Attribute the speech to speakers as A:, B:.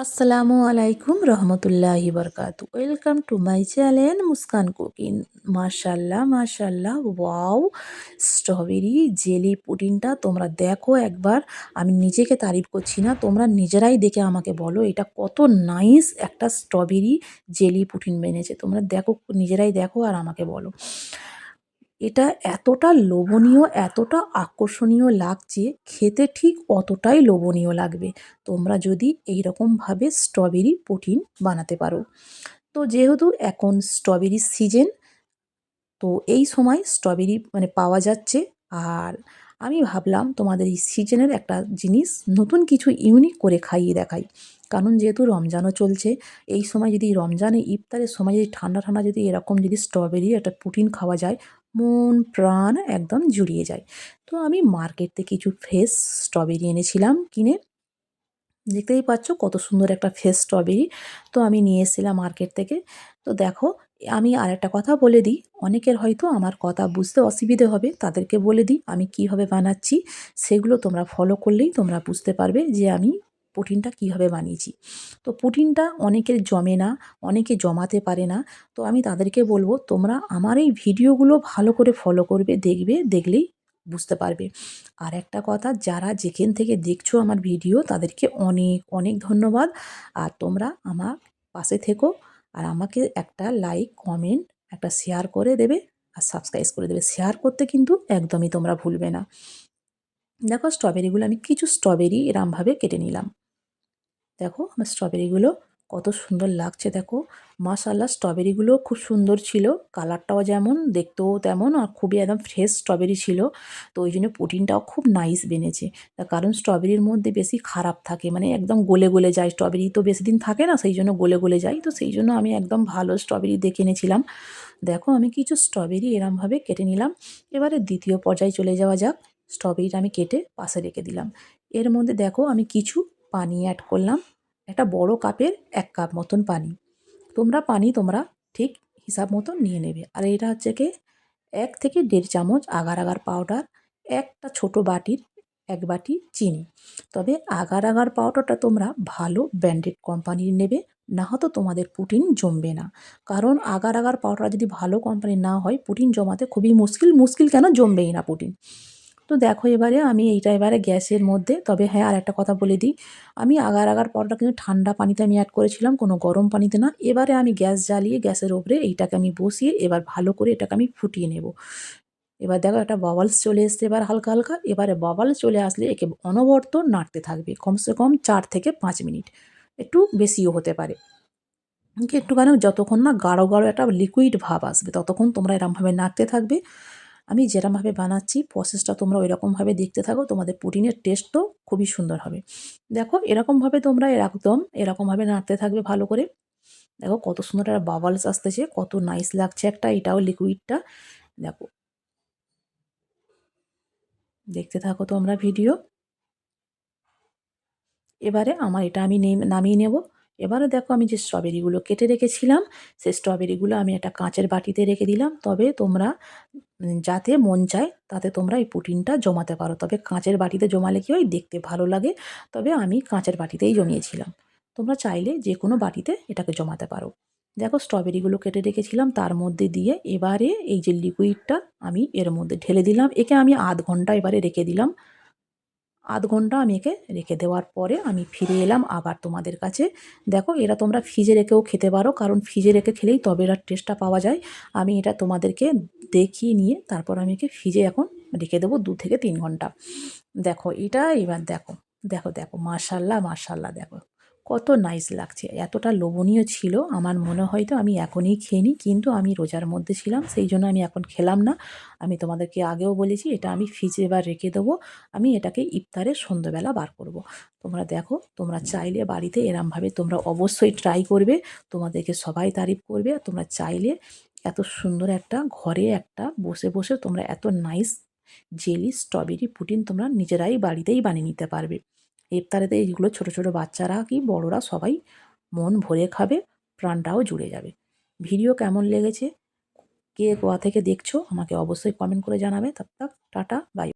A: আসসালামু আলাইকুম রহমতুল্লাহি বরকাতু। Welcome to my channel Muskan cooking. মাশাল্লাহ মাশাল্লাহ, ওয়াও! স্ট্রবেরি জেলি পুডিংটা তোমরা দেখো একবার। আমি নিজেকে তারিফ করছি না, তোমরা নিজেরাই দেখে আমাকে বলো এটা কত নাইস একটা স্ট্রবেরি জেলি পুডিং বেনেছে। তোমরা দেখো, নিজেরাই দেখো আর আমাকে বলো। এটা এতটা লোভনীয়, এতটা আকর্ষণীয় লাগছে, খেতে ঠিক অতটাই লোভনীয় লাগবে তোমরা যদি এইরকমভাবে স্ট্রবেরি পুডিং বানাতে পারো। তো যেহেতু এখন স্ট্রবেরির সিজন, তো এই সময় স্ট্রবেরি পাওয়া যাচ্ছে। আর আমি ভাবলাম তোমাদের এই সিজনের একটা জিনিস নতুন কিছু ইউনিক করে খাইয়ে দেখাই। কারণ যেহেতু রমজানও চলছে, এই সময় যদি রমজানে ইফতারের সময় যদি ঠান্ডা ঠান্ডা যদি এরকম যদি স্ট্রবেরি একটা পুডিং খাওয়া যায়, মন প্রাণ একদম জুড়িয়ে যায়। তো আমি মার্কেট থেকে কিছু ফ্রেশ স্ট্রবেরি এনেছিলাম কিনে। দেখতেই পাচ্ছ কত সুন্দর একটা ফ্রেশ স্ট্রবেরি। তো আমি নিয়ে এসেছিলাম মার্কেট থেকে। তো দেখো, আমি আরেকটা কথা বলে দিই, অনেকের হয়তো আমার কথা বুঝতে অসুবিধে হবে, তাদেরকে বলে দিই আমি কিভাবে বানাচ্ছি। সেগুলো তোমরা ফলো করলেই তোমরা বুঝতে পারবে যে আমি পুডিংটা কিভাবে বানিয়েছি। তো পুডিংটা অনেকের জমে না, অনেকে জমাতে পারে না। তো আমি তাদেরকে বলবো তোমরা আমার এই ভিডিওগুলো ভালো করে ফলো করবে, দেখবে, দেখলেই বুঝতে পারবে। আর একটা কথা, যারা যেখান থেকে দেখছো আমার ভিডিও তাদেরকে অনেক অনেক ধন্যবাদ। আর তোমরা আমার পাশে থেকো, আর আমাকে একটা লাইক, কমেন্ট, একটা শেয়ার করে দেবে, আর সাবস্ক্রাইব করে দেবে। শেয়ার করতে কিন্তু একদমই তোমরা ভুলবে না। দেখো, স্ট্রবেরিগুলো আমি কিছু স্ট্রবেরি এরমভাবে কেটে নিলাম। দেখো আমার স্ট্রবেরিগুলো কত সুন্দর লাগছে দেখো। মাশাআল্লাহ, স্ট্রবেরিগুলো খুব সুন্দর ছিল, কালারটাও যেমন, দেখতেও তেমন, আর খুবই একদম ফ্রেশ স্ট্রবেরি ছিল। তো ওই জন্য পুডিংটাও খুব নাইস বেনেছে। তার কারণ স্ট্রবেরির মধ্যে বেশি খারাপ থাকে, একদম গলে গলে যায়, স্ট্রবেরি তো বেশি দিন থাকে না, সেই জন্য গলে গলে যায়। তো সেই জন্য আমি একদম ভালো স্ট্রবেরি দেখে এনেছিলাম। দেখো আমি কিছু স্ট্রবেরি এরমভাবে কেটে নিলাম। এবারে দ্বিতীয় পর্যায়ে চলে যাওয়া যাক। স্ট্রবেরিটা আমি কেটে পাশে রেখে দিলাম। এর মধ্যে দেখো আমি কিছু পানি অ্যাড করলাম। একটা বড় কাপের ১ কাপ মতন পানি। তোমরা ঠিক হিসাব মতন নিয়ে নেবে। আর এটা হচ্ছে কি ১ থেকে ১.৫ চামচ আগার আগার পাউডার, একটা ছোট বাটির ১ বাটি চিনি। তবে আগার আগার পাউডারটা তোমরা ভালো ব্র্যান্ডেড কোম্পানির নেবে, না হয়তো তোমাদের পুডিং জমবে না। কারণ আগার আগার পাউডার যদি ভালো কোম্পানির না হয়, পুডিং জমাতে খুবই মুশকিল, মুশকিল কেন, জমবেই না পুডিং। তো দেখো এবারে আমি এইটা এবারে গ্যাসের মধ্যে, তবে হ্যাঁ আরেকটা কথা বলে দিই, আমি আগার আগার পাউডারটা কিন্তু ঠান্ডা পানিতে আমি অ্যাড করেছিলাম, কোনো গরম পানিতে না। এবারে আমি গ্যাস জ্বালিয়ে গ্যাসের ওপরে এইটাকে আমি বসিয়ে এবার ভালো করে এটাকে আমি ফুটিয়ে নেব। এবার দেখো একটা বাবলস চলে এসছে এবার হালকা হালকা। এবারে বাবলস চলে আসলে একে অনবরত নাড়তে থাকবে কমসে কম ৪ থেকে ৫ মিনিট, একটু বেশিও হতে পারে। একটুখানি যতক্ষণ না গাঢ় গাঢ় একটা লিকুইড ভাব আসবে, ততক্ষণ তোমরা এরমভাবে নাড়তে থাকবে। আমি যেরমভাবে বানাচ্ছি প্রসেসটা তোমরা ওইরকমভাবে দেখতে থাকো, তোমাদের পুডিংয়ের টেস্টও খুবই সুন্দর হবে। দেখো এরকমভাবে তোমরা একদম এরকমভাবে নাড়তে থাকবে ভালো করে। দেখো কত সুন্দর একটা বাবলস আসতেছে, কত নাইস লাগছে একটা, এটাও লিকুইডটা। দেখো, দেখতে থাকো তোমরা ভিডিও। এবারে আমার এটা আমি নামিয়ে নেব। এবারে দেখো আমি যে স্ট্রবেরিগুলো কেটে রেখেছিলাম, সেই স্ট্রবেরিগুলো আমি একটা কাঁচের বাটিতে রেখে দিলাম। তবে তোমরা যাতে মন চায় তাতে তোমরা এই পুডিংটা জমাতে পারো। তবে কাঁচের বাটিতে জমালে কি হয়, দেখতে ভালো লাগে। তবে আমি কাঁচের বাটিতেই জমিয়েছিলাম। তোমরা চাইলে যে কোনো বাটিতে এটাকে জমাতে পারো। দেখো স্ট্রবেরিগুলো কেটে রেখেছিলাম তার মধ্যে দিয়ে এবারে এই যে লিকুইডটা আমি এর মধ্যে ঢেলে দিলাম। একে আমি ০.৫ ঘন্টা এবারে রেখে দিলাম। ০.৫ ঘন্টা আমি একে রেখে দেওয়ার পরে আমি ফিরে এলাম আবার তোমাদের কাছে। দেখো এটা তোমরা ফ্রিজে রেখেও খেতে পারো, কারণ ফ্রিজে রেখে খেলেই তবে এটার টেস্টটা পাওয়া যায়। আমি এটা তোমাদেরকে দেখিয়ে নিয়ে তারপর আমি একে ফ্রিজে এখন রেখে দেবো ২ থেকে ৩ ঘন্টা। দেখো এটা এবার দেখো, দেখো মাশাআল্লাহ মাশাআল্লাহ, দেখো কত নাইস লাগছে, এতটা লোভনীয় ছিল আমার মনে হয়তো আমি এখনই খেয়ে নিই, কিন্তু আমি রোজার মধ্যে ছিলাম সেই জন্য আমি এখন খেলাম না। আমি তোমাদেরকে আগেও বলেছি এটা আমি ফ্রিজে এবার রেখে দেবো। আমি এটাকে ইফতারের সন্ধ্যাবেলা বার করব। তোমরা দেখো, তোমরা চাইলে বাড়িতে এরমভাবে তোমরা অবশ্যই ট্রাই করবে, তোমাদেরকে সবাই তারিফ করবে। আর তোমরা চাইলে এত সুন্দর একটা ঘরে একটা বসে বসে তোমরা এত নাইস জেলি স্ট্রবেরি পুডিং তোমরা নিজেরাই বাড়িতেই বানিয়ে নিতে পারবে। ইফতারেতে এইগুলো ছোট ছোট বাচ্চারা কি বড়রা সবাই মন ভরে খাবে, প্রাণটাও জুড়ে যাবে। ভিডিও কেমন লেগেছে, কে কোথা থেকে দেখছো আমাকে অবশ্যই কমেন্ট করে জানাবে। Tata, by.